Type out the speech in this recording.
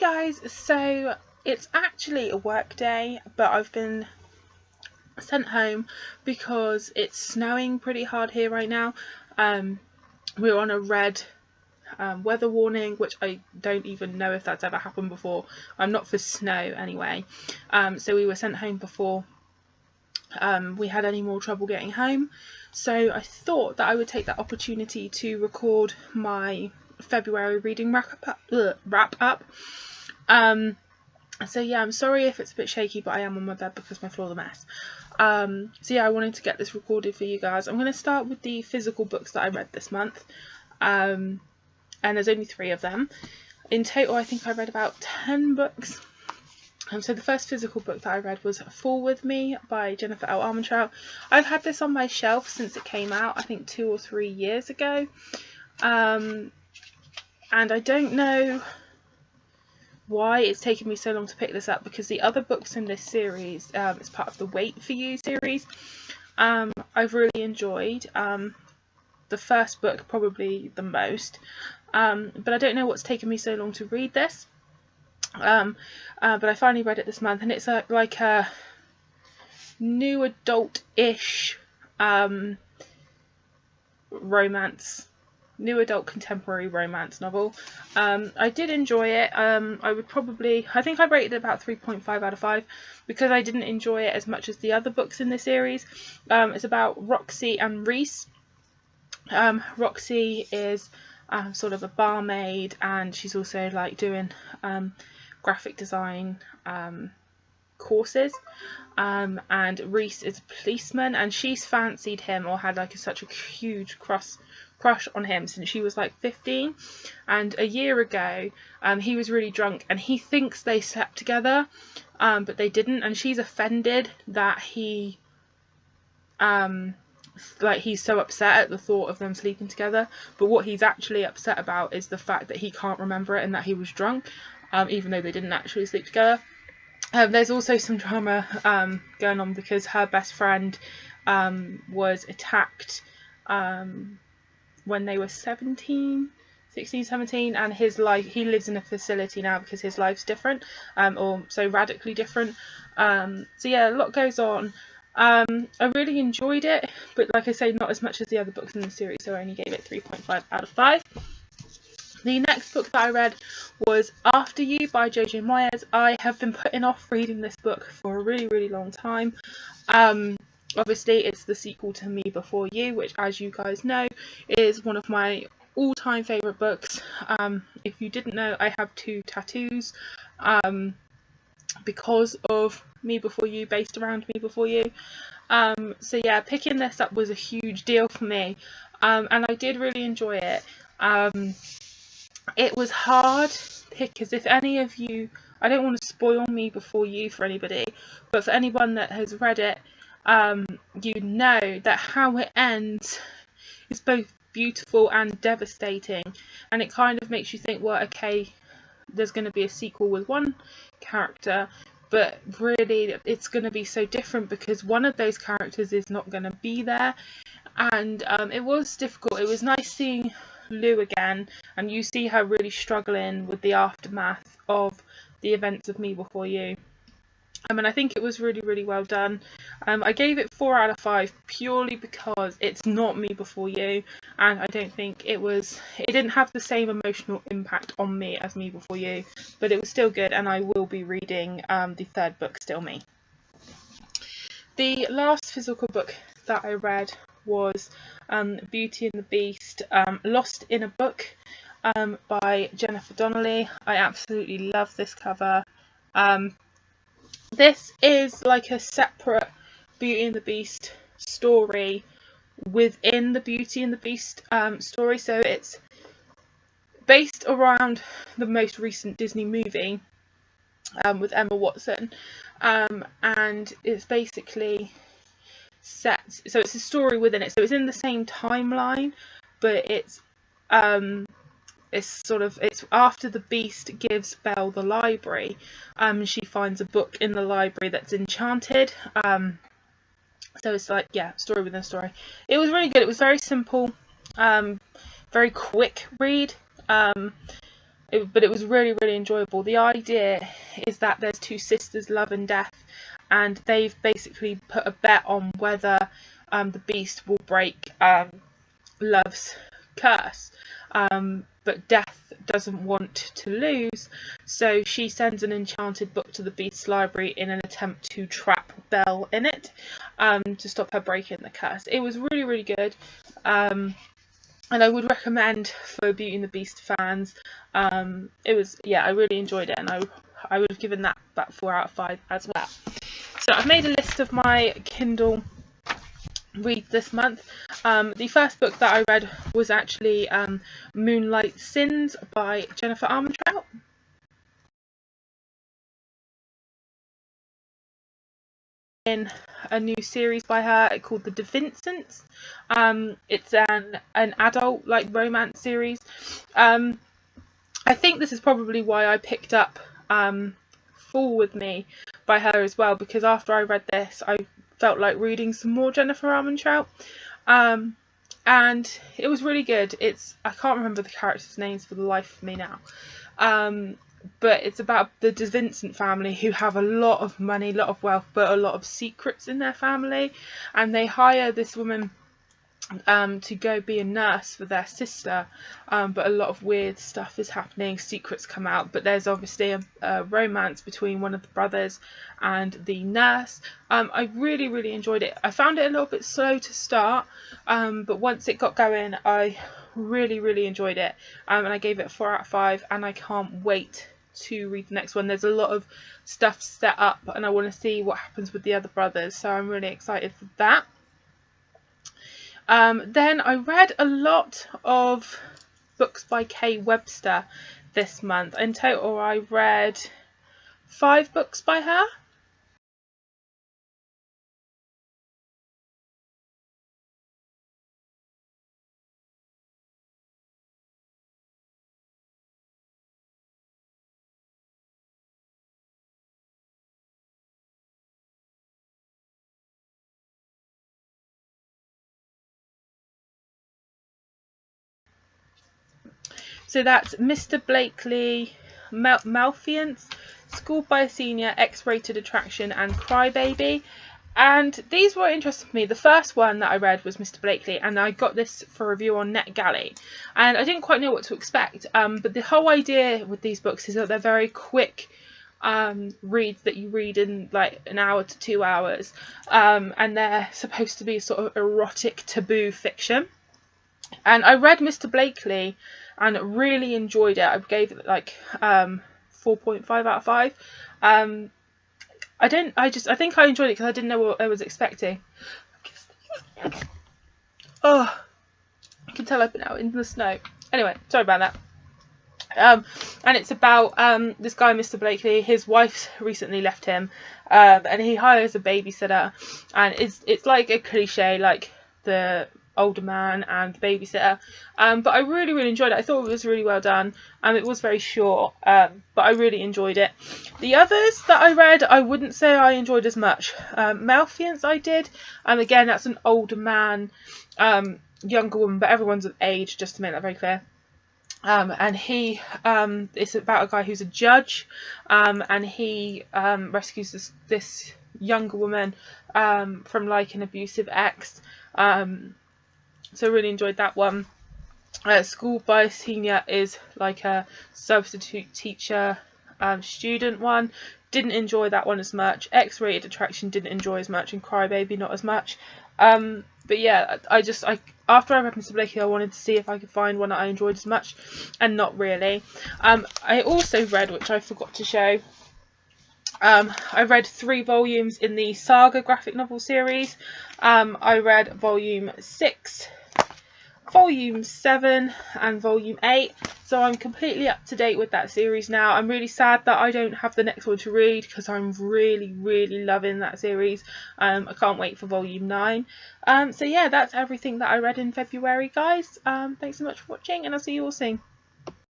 guys, so it's actually a work day, but I've been sent home because it's snowing pretty hard here right now. We're on a red weather warning, which I don't even know if that's ever happened before. I'm not for snow anyway. So we were sent home before we had any more trouble getting home. So I thought that I would take that opportunity to record my February reading wrap up. So yeah, I'm sorry if it's a bit shaky, but I am on my bed because my floor's a mess. So yeah, I wanted to get this recorded for you guys. I'm going to start with the physical books that I read this month. And there's only 3 of them. In total, I think I read about 10 books. So the first physical book that I read was Fall With Me by Jennifer L. Armentrout. I've had this on my shelf since it came out, I think 2 or 3 years ago. And I don't know why it's taken me so long to pick this up, because the other books in this series, it's part of the Wait For You series, I've really enjoyed. The first book probably the most, but I don't know what's taken me so long to read this. But I finally read it this month, and it's like a new adult-ish new adult contemporary romance novel. I did enjoy it. I think I rated it about 3.5 out of 5 because I didn't enjoy it as much as the other books in this series. It's about Roxy and Reese. Roxy is sort of a barmaid, and she's also like doing graphic design courses, and Reese is a policeman, and she's fancied him or had like such a huge crush on him since she was like 15, and a year ago he was really drunk and he thinks they slept together, but they didn't, and she's offended that he's so upset at the thought of them sleeping together, but what he's actually upset about is the fact that he can't remember it and that he was drunk, even though they didn't actually sleep together. There's also some drama going on because her best friend was attacked when they were 16, 17, and he lives in a facility now because his life's different, or so radically different. So yeah, a lot goes on. I really enjoyed it, but like I say, not as much as the other books in the series, so I only gave it 3.5 out of 5. The next book that I read was After You by Jojo Moyes. I have been putting off reading this book for a really, really long time. Obviously, it's the sequel to Me Before You, which, as you guys know, is one of my all-time favourite books. If you didn't know, I have 2 tattoos because of Me Before You, based around Me Before You. So yeah, picking this up was a huge deal for me, and I did really enjoy it. It was hard because if any of you, I don't want to spoil Me Before You for anybody, but for anyone that has read it, you know that how it ends is both beautiful and devastating, and it kind of makes you think, well, okay, there's going to be a sequel with one character, but really it's going to be so different because one of those characters is not going to be there, and it was difficult. It was nice seeing Lou again, and you see her really struggling with the aftermath of the events of Me Before You. And I think it was really, really well done. I gave it 4 out of 5 purely because it's not Me Before You, and I don't think it didn't have the same emotional impact on me as Me Before You, but it was still good, and I will be reading the 3rd book, Still Me. The last physical book that I read was Beauty and the Beast, Lost in a Book by Jennifer Donnelly. I absolutely love this cover. This is like a separate Beauty and the Beast story within the Beauty and the Beast story, so it's based around the most recent Disney movie with Emma Watson, and it's basically set, so it's a story within it, so it's in the same timeline, but it's after the Beast gives Belle the library, she finds a book in the library that's enchanted, so it's like, yeah, story within a story. It was really good. It was very simple, very quick read. but it was really, really enjoyable. The idea is that there's two sisters, Love and Death, and they've basically put a bet on whether the beast will break Love's curse. But Death doesn't want to lose, so she sends an enchanted book to the Beast's library in an attempt to trap Belle in it, to stop her breaking the curse. It was really, really good, and I would recommend for Beauty and the Beast fans. It was, yeah, I really enjoyed it, and I would have given that about 4 out of 5 as well. So I've made a list of my Kindle read this month. The first book that I read was actually Moonlight Sins by Jennifer Armentrout. In a new series by her called The DeVincents. It's an adult like romance series. I think this is probably why I picked up Fall With Me by her as well, because after I read this I felt like reading some more Jennifer Armentrout, and it was really good. I can't remember the characters' names for the life of me now, but it's about the DeVincent family who have a lot of money, a lot of wealth, but a lot of secrets in their family, and they hire this woman to go be a nurse for their sister, but a lot of weird stuff is happening, secrets come out, but there's obviously a romance between one of the brothers and the nurse. I really, really enjoyed it. I found it a little bit slow to start, but once it got going I really, really enjoyed it, and I gave it 4 out of 5, and I can't wait to read the next one. There's a lot of stuff set up and I want to see what happens with the other brothers, so I'm really excited for that. Then I read a lot of books by Kay Webster this month. In total I read 5 books by her. So that's Mr. Blakely, Malfeasance, Schooled by a Senior, X-Rated Attraction, and Crybaby. And these were interesting for me. The first one that I read was Mr. Blakely, and I got this for review on NetGalley, and I didn't quite know what to expect. But the whole idea with these books is that they're very quick reads that you read in like an hour to 2 hours, and they're supposed to be sort of erotic taboo fiction. And I read Mr. Blakely and really enjoyed it. I gave it like 4.5 out of 5. I think I enjoyed it because I didn't know what I was expecting. Oh, I can tell I've been out in the snow. Anyway, sorry about that. And it's about this guy, Mr. Blakely. His wife recently left him, and he hires a babysitter, and it's like a cliche, like the older man and the babysitter, but I really, really enjoyed it. I thought it was really well done, and it was very short, but I really enjoyed it. The others that I read I wouldn't say I enjoyed as much. Malfeasance I did, and again that's an older man, younger woman, but everyone's of age, just to make that very clear. And he it's about a guy who's a judge, and he rescues this younger woman from like an abusive ex. So I really enjoyed that one. Schooled by a Senior is like a substitute teacher student one. Didn't enjoy that one as much. X-Rated Attraction didn't enjoy as much, and Crybaby not as much. But yeah, after I read Mr. Blakely I wanted to see if I could find one that I enjoyed as much, and not really. I also read, which I forgot to show, I read 3 volumes in the Saga graphic novel series. I read volume 6, volume 7 and volume 8, so I'm completely up to date with that series now. I'm really sad that I don't have the next one to read because I'm really, really loving that series. I can't wait for volume 9. So yeah, that's everything that I read in February, guys. Thanks so much for watching, and I'll see you all soon.